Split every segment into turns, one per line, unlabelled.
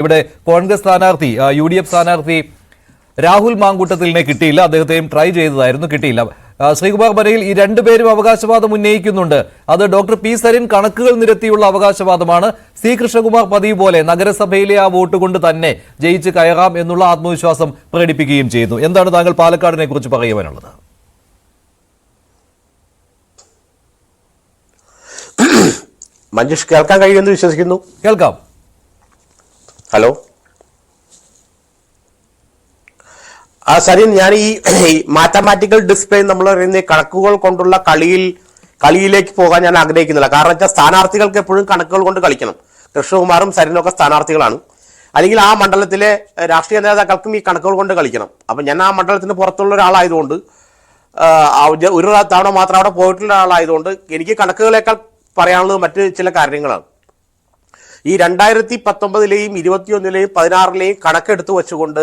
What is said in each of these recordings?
ഇവിടെ കോൺഗ്രസ് സ്ഥാനാർത്ഥി UDF സ്ഥാനാർത്ഥി രാഹുൽ മാങ്കൂട്ടത്തിലിനെ കിട്ടിയില്ല. അദ്ദേഹത്തെയും ട്രൈ ചെയ്തതായിരുന്നു, കിട്ടിയില്ല. ശ്രീകുമാർ മനയിൽ ഈ രണ്ടുപേരും അവകാശവാദം ഉന്നയിക്കുന്നുണ്ട്. അത് ഡോക്ടർ പി സരിൻ കണക്കുകൾ നിരത്തിയുള്ള അവകാശവാദമാണ്. സി കൃഷ്ണകുമാർ പതിവ് പോലെ നഗരസഭയിലെ ആ വോട്ട് കൊണ്ട് തന്നെ ജയിച്ച് കയറാം എന്നുള്ള ആത്മവിശ്വാസം പ്രകടിപ്പിക്കുകയും ചെയ്യുന്നു. എന്താണ് താങ്കൾ പാലക്കാടിനെ കുറിച്ച് പറയുവാനുള്ളത്?
മഞ്ജുഷ് കേൾക്കാൻ കഴിയുമെന്ന് വിശ്വസിക്കുന്നു.
കേൾക്കാം.
ഹലോ സരിൻ, ഞാൻ ഈ മാത്തമാറ്റിക്കൽ ഡിസ്പ്ലേ നമ്മൾ പറയുന്ന കണക്കുകൾ കൊണ്ടുള്ള കളിയിലേക്ക് പോകാൻ ഞാൻ ആഗ്രഹിക്കുന്നില്ല. കാരണം വെച്ചാൽ സ്ഥാനാർത്ഥികൾക്ക് എപ്പോഴും കണക്കുകൾ കൊണ്ട് കളിക്കണം. കൃഷ്ണകുമാറും സരിനും ഒക്കെ സ്ഥാനാർത്ഥികളാണ്. അല്ലെങ്കിൽ ആ മണ്ഡലത്തിലെ രാഷ്ട്രീയ നേതാക്കൾക്കും ഈ കണക്കുകൾ കൊണ്ട് കളിക്കണം. അപ്പം ഞാൻ ആ മണ്ഡലത്തിന് പുറത്തുള്ള ഒരാളായതുകൊണ്ട്, ഒരു തവണ മാത്രം അവിടെ പോയിട്ടുള്ള ആളായതുകൊണ്ട് എനിക്ക് കണക്കുകളേക്കാൾ പറയാനുള്ളത് മറ്റ് ചില കാര്യങ്ങളാണ്. ഈ 2019-ലെയും 2021-ലെയും 2016-ലെയും കണക്കെടുത്ത് വെച്ചുകൊണ്ട്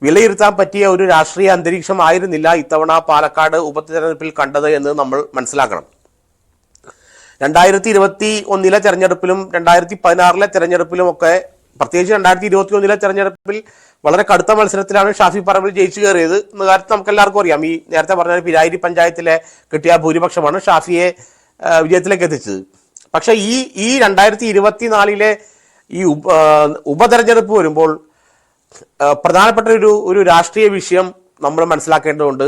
വിലയിരുത്താൻ പറ്റിയ ഒരു രാഷ്ട്രീയ അന്തരീക്ഷം ആയിരുന്നില്ല ഇത്തവണ പാലക്കാട് ഉപതെരഞ്ഞെടുപ്പിൽ കണ്ടത് എന്ന് നമ്മൾ മനസ്സിലാക്കണം. 2021-ലെ തെരഞ്ഞെടുപ്പിലും 2016-ലെ തെരഞ്ഞെടുപ്പിലും ഒക്കെ, പ്രത്യേകിച്ച് 2021-ലെ തെരഞ്ഞെടുപ്പിൽ വളരെ കടുത്ത മത്സരത്തിലാണ് ഷാഫി പറമ്പിൽ ജയിച്ചു കയറിയത് എന്ന കാര്യത്തിൽ നമുക്ക് എല്ലാവർക്കും അറിയാം. ഈ നേരത്തെ പറഞ്ഞ പിരായിരി പഞ്ചായത്തിലെ കിട്ടിയ ഭൂരിപക്ഷമാണ് ഷാഫിയെ വിജയത്തിലേക്ക് എത്തിച്ചത്. പക്ഷെ ഈ 2024-ലെ ഈ ഉപതെരഞ്ഞെടുപ്പ് വരുമ്പോൾ പ്രധാനപ്പെട്ട ഒരു രാഷ്ട്രീയ വിഷയം നമ്മൾ മനസ്സിലാക്കേണ്ടതുണ്ട്.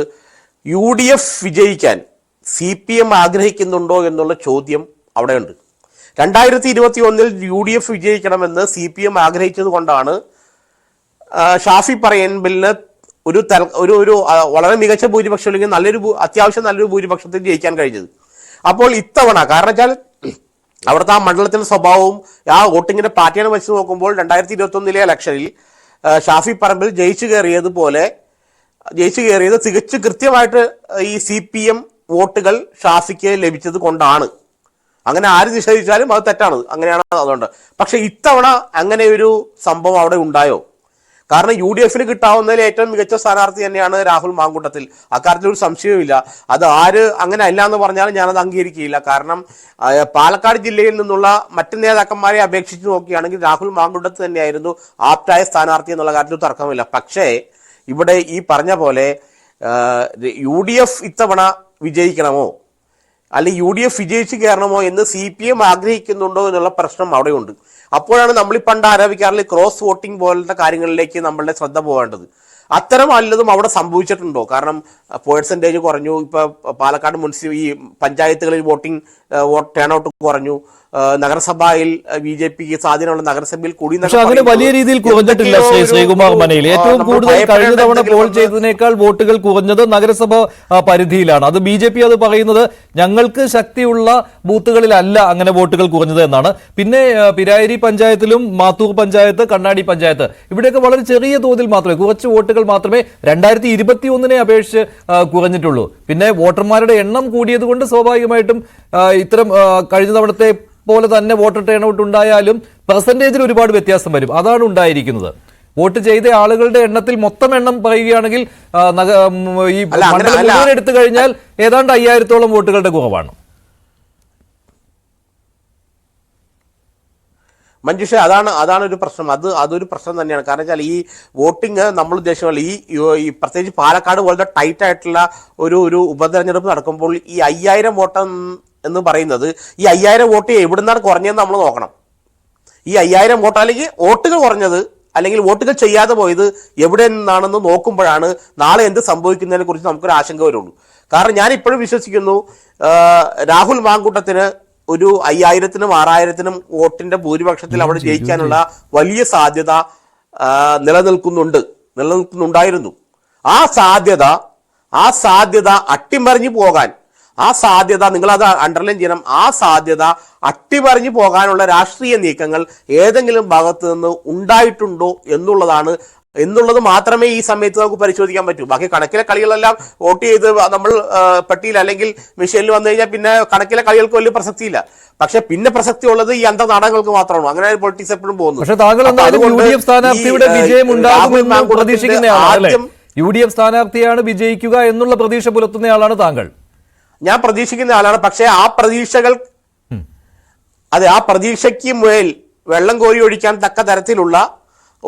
UDF വിജയിക്കാൻ CPM ആഗ്രഹിക്കുന്നുണ്ടോ എന്നുള്ള ചോദ്യം അവിടെയുണ്ട്. 2021-ൽ UDF വിജയിക്കണമെന്ന് CPM ആഗ്രഹിച്ചത് കൊണ്ടാണ് ഷാഫി പറയൻപിലിന് ഒരു വളരെ മികച്ച ഭൂരിപക്ഷം, അല്ലെങ്കിൽ അത്യാവശ്യം നല്ലൊരു ഭൂരിപക്ഷത്തിൽ ജയിക്കാൻ കഴിഞ്ഞത്. അപ്പോൾ ഇത്തവണ കാരണം വെച്ചാൽ അവിടുത്തെ ആ മണ്ഡലത്തിന്റെ സ്വഭാവവും ആ വോട്ടിങ്ങിന്റെ പാറ്റേൺ വെച്ച് നോക്കുമ്പോൾ 2021-ലെ ഇലക്ഷനിൽ ഷാഫി പറമ്പിൽ ജയിച്ചു കയറിയത് തികച്ചു കൃത്യമായിട്ട് ഈ CPM വോട്ടുകൾ ഷാഫിക്ക് ലഭിച്ചത് കൊണ്ടാണ്. അങ്ങനെ ആര് നിഷേധിച്ചാലും അത് തെറ്റാണ്, അങ്ങനെയാണ്. അതുകൊണ്ട് പക്ഷെ ഇത്തവണ അങ്ങനെ ഒരു സംഭവം അവിടെ ഉണ്ടായോ? കാരണം UDFന് കിട്ടാവുന്നതിൽ ഏറ്റവും മികച്ച സ്ഥാനാർത്ഥി തന്നെയാണ് രാഹുൽ മാങ്കൂട്ടത്തിൽ. അക്കാര്യത്തിൽ ഒരു സംശയവുമില്ല. അത് ആര് അങ്ങനെ അല്ല എന്ന് പറഞ്ഞാലും ഞാനത് അംഗീകരിക്കുകയില്ല. കാരണം പാലക്കാട് ജില്ലയിൽ നിന്നുള്ള മറ്റ് നേതാക്കന്മാരെ അപേക്ഷിച്ച് നോക്കുകയാണെങ്കിൽ രാഹുൽ മാങ്കൂട്ടത്തിൽ തന്നെയായിരുന്നു ആപ്റ്റായ സ്ഥാനാർത്ഥി എന്നുള്ള കാര്യത്തിൽ തർക്കമില്ല. പക്ഷേ ഇവിടെ ഈ പറഞ്ഞ പോലെ UDF ഇത്തവണ വിജയിക്കണമോ അല്ലെങ്കിൽ UDF വിജയിച്ച് കയറണമോ എന്ന് CPM ആഗ്രഹിക്കുന്നുണ്ടോ എന്നുള്ള പ്രശ്നം അവിടെയുണ്ട്. അപ്പോഴാണ് നമ്മൾ ഈ പണ്ട് ആരോപിക്കാറില്ല ക്രോസ് വോട്ടിംഗ് പോലത്തെ കാര്യങ്ങളിലേക്ക് നമ്മളുടെ ശ്രദ്ധ പോകേണ്ടത്. അത്തരം വല്ലതും അവിടെ സംഭവിച്ചിട്ടുണ്ടോ? കാരണം പെർസെൻറ്റേജ് കുറഞ്ഞു. ഇപ്പൊ പാലക്കാട് ഈ പഞ്ചായത്തുകളിൽ ടേൺ ഔട്ട് കുറഞ്ഞു. നഗരസഭയിൽ BJPക്ക് സ്വാധീനമുള്ള നഗരസഭയിൽ കൂടി
അങ്ങനെ വലിയ രീതിയിൽ കുറഞ്ഞിട്ടില്ല. ശ്രീകുമാർ മനയിൽ ഏറ്റവും കൂടുതൽ കഴിഞ്ഞ തവണ പോൾ ചെയ്തതിനേക്കാൾ വോട്ടുകൾ കുറഞ്ഞത് നഗരസഭ പരിധിയിലാണ്. അത് BJP അത് പറയുന്നത് ഞങ്ങൾക്ക് ശക്തിയുള്ള ബൂത്തുകളിലല്ല അങ്ങനെ വോട്ടുകൾ കുറഞ്ഞത് എന്നാണ്. പിന്നെ പിരായിരി പഞ്ചായത്തിലും മാത്തൂർ പഞ്ചായത്ത്, കണ്ണാടി പഞ്ചായത്ത്, ഇവിടെയൊക്കെ വളരെ ചെറിയ തോതിൽ മാത്രമേ, കുറച്ച് വോട്ടുകൾ മാത്രമേ 2021-നെ അപേക്ഷിച്ച് കുറഞ്ഞിട്ടുള്ളൂ. പിന്നെ വോട്ടർമാരുടെ എണ്ണം കൂടിയത് കൊണ്ട് സ്വാഭാവികമായിട്ടും ഇത്തരം കഴിഞ്ഞ തവണത്തെ പോലെ തന്നെ വോട്ടർ ടേൺ ഔട്ട് ഉണ്ടായാലും പെർസെന്റേജിൽ ഒരുപാട് വ്യത്യാസം വരും. അതാണ് ഉണ്ടായിരിക്കുന്നത്. വോട്ട് ചെയ്ത ആളുകളുടെ എണ്ണത്തിൽ മൊത്തം എണ്ണം പറയുകയാണെങ്കിൽ ഈ മണ്ഡലം മുഴുവൻ എടുത്തു കഴിഞ്ഞാൽ ഏതാണ്ട് 5000-ഓളം വോട്ടുകളുടെ കുറവാണ്.
മഞ്ജുഷ, അതാണ് ഒരു പ്രശ്നം. അതൊരു പ്രശ്നം തന്നെയാണ്. കാരണം വെച്ചാൽ ഈ വോട്ടിങ് നമ്മൾ ഉദ്ദേശിച്ചുള്ള ഈ പ്രത്യേകിച്ച് പാലക്കാട് പോലത്തെ ടൈറ്റ് ആയിട്ടുള്ള ഒരു ഉപതെരഞ്ഞെടുപ്പ് നടക്കുമ്പോൾ ഈ 5000 വോട്ട് എന്ന് പറയുന്നത്, ഈ 5000 വോട്ട് എവിടുന്നാണ് കുറഞ്ഞതെന്ന് നമ്മൾ നോക്കണം. ഈ 5000 വോട്ട് അല്ലെങ്കിൽ വോട്ടുകൾ കുറഞ്ഞത് അല്ലെങ്കിൽ വോട്ടുകൾ ചെയ്യാതെ പോയത് എവിടെ നിന്നാണെന്ന് നോക്കുമ്പോഴാണ് നാളെ എന്ത് സംഭവിക്കുന്നതിനെ കുറിച്ച് നമുക്കൊരു ആശങ്ക വരുള്ളൂ. കാരണം ഞാൻ ഇപ്പോഴും വിശ്വസിക്കുന്നു രാഹുൽ മാങ്കൂട്ടത്തിന് ഒരു 5000-നും 6000-നും വോട്ടിന്റെ ഭൂരിപക്ഷത്തിൽ അവിടെ ജയിക്കാനുള്ള വലിയ സാധ്യത നിലനിൽക്കുന്നുണ്ടായിരുന്നു. ആ സാധ്യത അട്ടിമറിഞ്ഞു പോകാൻ, നിങ്ങളത് അണ്ടർലൈൻ ചെയ്യണം, ആ സാധ്യത അട്ടിമറിഞ്ഞു പോകാനുള്ള രാഷ്ട്രീയ നീക്കങ്ങൾ ഏതെങ്കിലും ഭാഗത്ത് നിന്ന് ഉണ്ടായിട്ടുണ്ടോ എന്നുള്ളത് മാത്രമേ ഈ സമയത്ത് നമുക്ക് പരിശോധിക്കാൻ പറ്റൂ. ബാക്കി കണക്കിലെ കളികളെല്ലാം വോട്ട് ചെയ്ത് നമ്മൾ പട്ടിയിൽ അല്ലെങ്കിൽ മെഷീനിൽ വന്നു കഴിഞ്ഞാൽ പിന്നെ കണക്കിലെ കളികൾക്ക് വലിയ പ്രസക്തിയില്ല. പക്ഷെ പിന്നെ പ്രസക്തി ഉള്ളത് ഈ അന്തനാടകങ്ങൾക്ക് മാത്രമാണ്. അങ്ങനെ പൊളിറ്റിക്സ് എപ്പോഴും പോകുന്നു.
പക്ഷേ താങ്കൾ UDF സ്ഥാനാർത്ഥിയാണ് വിജയിക്കുക എന്നുള്ള പ്രതീക്ഷ പുലർത്തുന്നയാളാണ് താങ്കൾ?
ഞാൻ പ്രതീക്ഷിക്കുന്ന ആളാണ്. പക്ഷെ ആ പ്രതീക്ഷയ്ക്ക് മേൽ വെള്ളം കോരി ഒഴിക്കാൻ തക്ക തരത്തിലുള്ള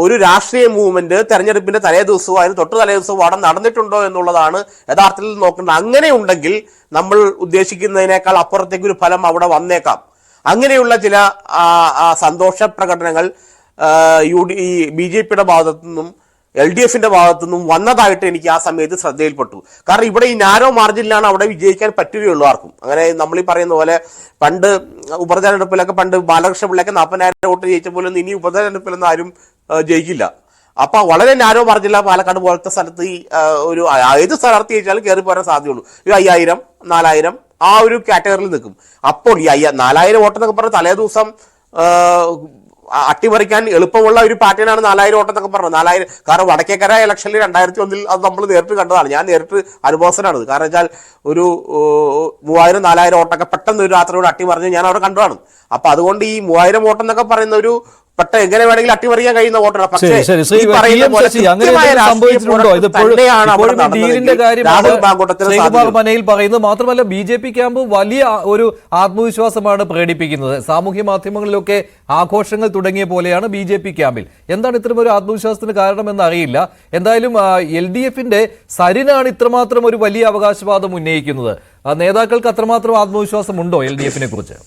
ഒരു രാഷ്ട്രീയ മൂവ്മെന്റ് തെരഞ്ഞെടുപ്പിന്റെ തലേ ദിവസവും അതിന് തൊട്ട് തലേ ദിവസവും അവിടെ നടന്നിട്ടുണ്ടോ എന്നുള്ളതാണ് യഥാർത്ഥത്തിൽ നോക്കേണ്ടത്. അങ്ങനെ ഉണ്ടെങ്കിൽ നമ്മൾ ഉദ്ദേശിക്കുന്നതിനേക്കാൾ അപ്പുറത്തേക്ക് ഒരു ഫലം അവിടെ വന്നേക്കാം. അങ്ങനെയുള്ള ചില സന്തോഷ പ്രകടനങ്ങൾ ഈ BJPയുടെ ഭാഗത്തു നിന്നും LDFന്റെ ഭാഗത്തു നിന്നും വന്നതായിട്ട് എനിക്ക് ആ സമയത്ത് ശ്രദ്ധയിൽപ്പെട്ടു. കാരണം ഇവിടെ ഈ നാരോ മാർജിനിലാണ് അവിടെ വിജയിക്കാൻ പറ്റുകയുള്ളൂ ആർക്കും. അങ്ങനെ നമ്മൾ ഈ പറയുന്ന പോലെ പണ്ട് ഉപതെരഞ്ഞെടുപ്പിലൊക്കെ പണ്ട് ബാലകൃഷ്ണ പിള്ളയൊക്കെ 40,000 വോട്ട് ജയിച്ച പോലും ഇനി ഉപതെരഞ്ഞെടുപ്പിലൊന്നും ആരും ജയിക്കില്ല. അപ്പൊ വളരെ നാരോ മാർജിനിലാണ് പാലക്കാട് പോലത്തെ സ്ഥലത്ത് ഈ ഒരു ഏത് സ്ഥാനാർത്ഥി ജയിച്ചാലും കയറി പോരാൻ സാധ്യതയുള്ളൂ. ഈ 5,000, 4,000 ആ ഒരു കാറ്റഗറിയിൽ നിൽക്കും. അപ്പോൾ ഈ 4,000 വോട്ടെന്നൊക്കെ പറഞ്ഞ തലേ ദിവസം അട്ടിമറിക്കാൻ എളുപ്പമുള്ള ഒരു പാറ്റേണാണ് 4,000 വോട്ടെന്നൊക്കെ പറഞ്ഞത്. 4,000 കാരണം വടക്കേക്കര ഇലക്ഷനിൽ 2001 അത് നമ്മൾ നേരിട്ട് കണ്ടതാണ്. ഞാൻ നേരിട്ട് അനുഭവസ്ഥനാണ്. കാരണം വെച്ചാൽ ഒരു 3,000, 4,000 വോട്ടൊക്കെ പെട്ടെന്ന് ഒരു രാത്രിയോട് അട്ടിമറിഞ്ഞ് ഞാൻ അവിടെ കണ്ടതാണ്. അപ്പൊ അതുകൊണ്ട് ഈ 3,000 വോട്ടെന്നൊക്കെ പറയുന്ന ഒരു എങ്ങനെ വേണമെങ്കിലും അട്ടിമറിയാൻ കഴിയുന്ന വോട്ടാണ്. പക്ഷേ
ശ്രീകുമാർ മനയിൽ പറയുന്നത് മാത്രമല്ല, BJP ക്യാമ്പ് വലിയ ഒരു ആത്മവിശ്വാസമാണ് പ്രകടിപ്പിക്കുന്നത്. സാമൂഹ്യ മാധ്യമങ്ങളിലൊക്കെ ആഘോഷങ്ങൾ തുടങ്ങിയ പോലെയാണ് BJP ക്യാമ്പിൽ. എന്താണ് ഇത്തരം ഒരു ആത്മവിശ്വാസത്തിന് കാരണമെന്ന് അറിയില്ല. എന്തായാലും LDFന്റെ സരിനാണ് ഇത്രമാത്രം ഒരു വലിയ അവകാശവാദം ഉന്നയിക്കുന്നത്. നേതാക്കൾക്ക് അത്രമാത്രം ആത്മവിശ്വാസമുണ്ടോ LDFനെ കുറിച്ച്?